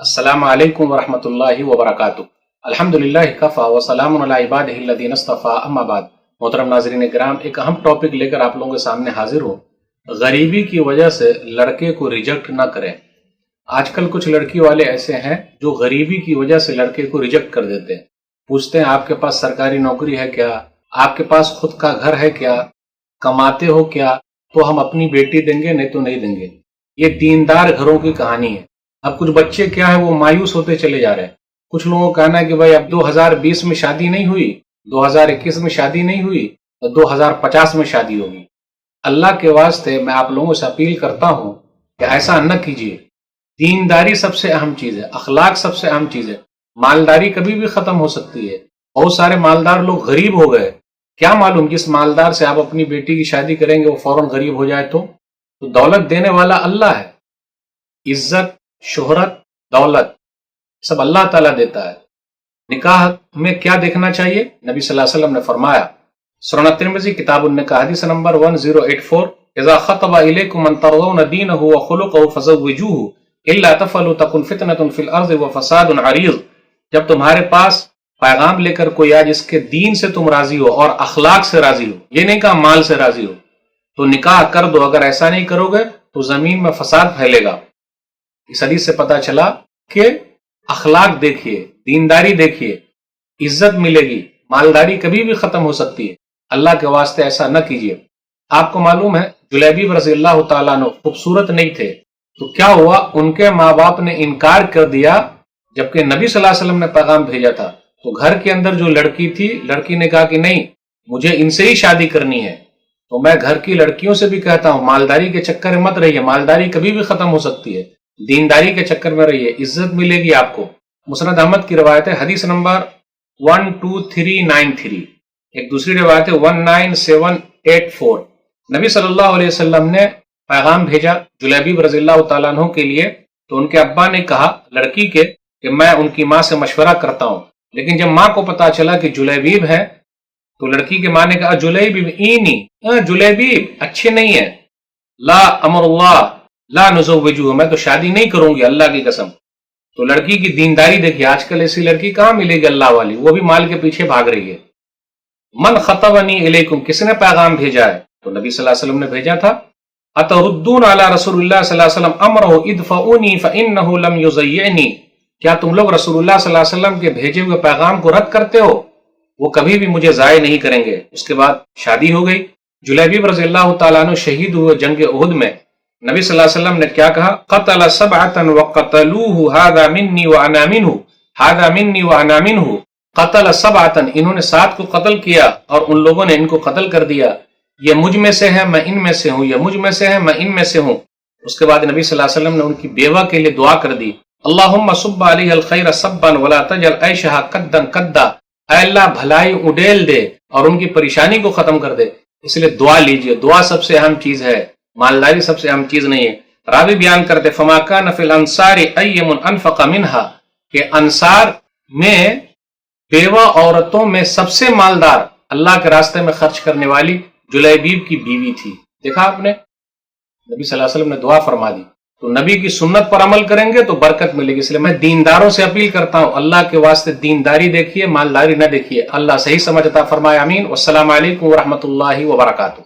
السلام علیکم ورحمۃ اللہ وبرکاتہ۔ الحمدللہ کفا وسلام علی عبادہ الذین اصطفیٰ، اما بعد۔ محترم ناظرین کرام، ایک اہم ٹاپک لے کر آپ لوگوں کے سامنے حاضر ہوں۔ غریبی کی وجہ سے لڑکے کو ریجیکٹ نہ کریں۔ آج کل کچھ لڑکی والے ایسے ہیں جو غریبی کی وجہ سے لڑکے کو ریجیکٹ کر دیتے ہیں۔ پوچھتے ہیں آپ کے پاس سرکاری نوکری ہے کیا؟ آپ کے پاس خود کا گھر ہے کیا؟ کماتے ہو کیا؟ تو ہم اپنی بیٹی دیں گے، نہیں تو نہیں دیں گے۔ یہ دیندار گھروں کی کہانی ہے۔ اب کچھ بچے کیا ہے، وہ مایوس ہوتے چلے جا رہے ہیں۔ کچھ لوگوں کا کہنا ہے کہ بھائی اب 2020 میں شادی نہیں ہوئی، 2021 میں شادی نہیں ہوئی، تو 2050 میں شادی ہوگی۔ اللہ کے واسطے میں آپ لوگوں سے اپیل کرتا ہوں کہ ایسا نہ کیجیے۔ دینداری سب سے اہم چیز ہے، اخلاق سب سے اہم چیز ہے۔ مالداری کبھی بھی ختم ہو سکتی ہے۔ بہت سارے مالدار لوگ غریب ہو گئے، کیا معلوم جس مالدار سے آپ اپنی بیٹی کی شادی کریں گے وہ فوراً غریب ہو جائے تو دولت دینے والا اللہ ہے۔ عزت، شہرت، دولت سب اللہ تعالیٰ دیتا ہے۔ نکاح میں کیا دیکھنا چاہیے؟ نبی صلی اللہ علیہ وسلم نے فرمایا، سنن ترمذی کتاب النکاح حدیث نمبر 1084، اذا خطب الیکم من ترضون دینہ وخلقہ فزوجوہ الا تفعلوا تکن فتنۃ فی الارض وفساد عریض۔ جب تمہارے پاس پیغام لے کر کوئی آئے جس کے دین سے تم راضی ہو اور اخلاق سے راضی ہو، یہ نہیں کہا مال سے راضی ہو، تو نکاح کر دو۔ اگر ایسا نہیں کرو گے تو زمین میں فساد پھیلے گا۔ اس حدیث سے پتا چلا کہ اخلاق دیکھیے، دینداری دیکھیے، عزت ملے گی۔ مالداری کبھی بھی ختم ہو سکتی ہے، اللہ کے واسطے ایسا نہ کیجیے۔ آپ کو معلوم ہے جلیبیب رضی اللہ تعالیٰ عنہ خوبصورت نہیں تھے، تو کیا ہوا، ان کے ماں باپ نے انکار کر دیا، جبکہ نبی صلی اللہ علیہ وسلم نے پیغام بھیجا تھا۔ تو گھر کے اندر جو لڑکی تھی، لڑکی نے کہا کہ نہیں، مجھے ان سے ہی شادی کرنی ہے۔ تو میں گھر کی لڑکیوں سے بھی کہتا ہوں، مالداری کے چکر میں مت رہیے، مالداری کبھی بھی ختم ہو سکتی ہے۔ دینداری کے چکر میں رہیے، عزت ملے گی آپ کو۔ مسند احمد کی روایت ہے، حدیث نمبر 12393۔ ایک دوسری روایت ہے 19784۔ نبی صلی اللہ علیہ وسلم نے پیغام بھیجا جلیبیب رضی اللہ تعالیٰ عنہ کے لیے، تو ان کے ابا نے کہا لڑکی کے کہ میں ان کی ماں سے مشورہ کرتا ہوں۔ لیکن جب ماں کو پتا چلا کہ جلیبیب ہے، تو لڑکی کے ماں نے کہا جلیبیب اینی، جلیبیب اچھے نہیں ہے، لا امر اللہ لا نزوجہ، میں تو شادی نہیں کروں گی اللہ کی قسم۔ تو لڑکی کی دینداری دیکھیے، آج کل ایسی لڑکی کہاں ملے گی اللہ والی، وہ بھی مال کے پیچھے بھاگ رہی ہے۔ من خطبنی الیکم، کس نے پیغام بھیجا ہے؟ تو نبی صلی اللہ علیہ وسلم نے بھیجا تھا۔ اتردون علی رسول اللہ صلی اللہ علیہ وسلم امرہ ادفعونی فانہ لم یضیعنی، کیا تم لوگ رسول اللہ صلی اللہ علیہ وسلم کے بھیجے ہوئے پیغام کو رد کرتے ہو؟ وہ کبھی بھی مجھے ضائع نہیں کریں گے۔ اس کے بعد شادی ہو گئی۔ جلیبیب رضی اللہ تعالیٰ عنہ شہید ہوئے جنگ احد میں۔ نبی صلی اللہ علیہ وسلم نے کیا کہا؟ قتل سبعة وقتلوه هذا مني وانا منه، هذا مني وانا منه۔ قتل سبعة، انہوں نے 7 کو قتل کیا اور ان لوگوں نے ان کو قتل کر دیا۔ یہ مجھ میں سے ہے، میں ان میں سے ہوں، یہ مجھ میں سے ہے، میں ان میں سے ہوں۔ اس کے بعد نبی صلی اللہ علیہ وسلم نے ان کی بیوہ کے لیے دعا کر دی، اللہم صب علیہ الخیر صبا ولا تجعل عیشها قدا قدا، اے اللہ بھلائی اڈیل دے اور ان کی پریشانی کو ختم کر دے۔ اس لیے دعا لیجئے، دعا سب سے اہم چیز ہے، مالداری سب سے اہم چیز نہیں ہے۔ راوی بیان کرتے فما کان فی الانصار ایم انفق منها، کہ انصار میں بیوہ عورتوں میں سب سے مالدار، اللہ کے راستے میں خرچ کرنے والی جلیبیب کی بیوی تھی۔ دیکھا آپ نے، نبی صلی اللہ علیہ وسلم نے دعا فرما دی۔ تو نبی کی سنت پر عمل کریں گے تو برکت ملے گی۔ اس لیے میں دینداروں سے اپیل کرتا ہوں، اللہ کے واسطے دینداری دیکھیے، مالداری نہ دیکھیے۔ اللہ صحیح سمجھ عطا فرمائے، آمین۔ والسلام علیکم ورحمۃ اللہ وبرکاتہ۔